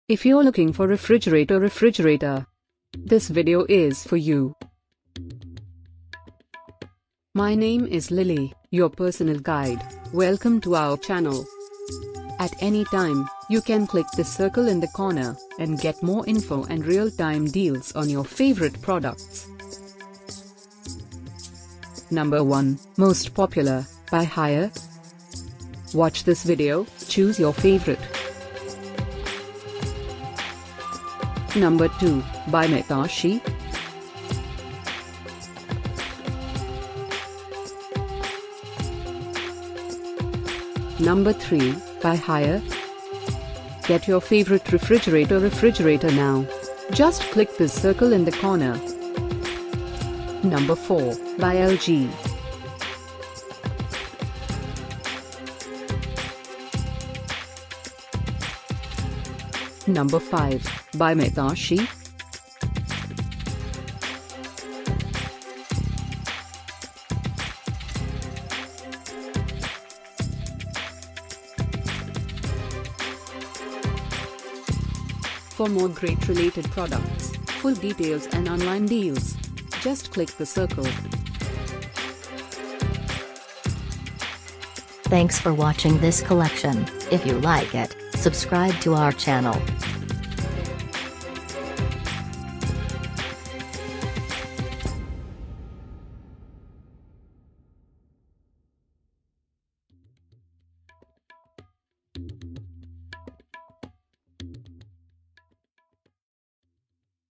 If you're looking for refrigerator, this video is for you. My name is Lily, your personal guide. Welcome to our channel. At any time, you can click the circle in the corner and get more info and real-time deals on your favorite products. Number 1, Most Popular, by Hire. Watch this video, choose your favorite. Number 2, by Mitashi. Number 3, by Hire. Get your favorite refrigerator now. Just click this circle in the corner. Number 4, by LG. Number 5, by Mitashi. For more great related products, full details and online deals, just click the circle. Thanks for watching this collection. If you like it, subscribe to our channel.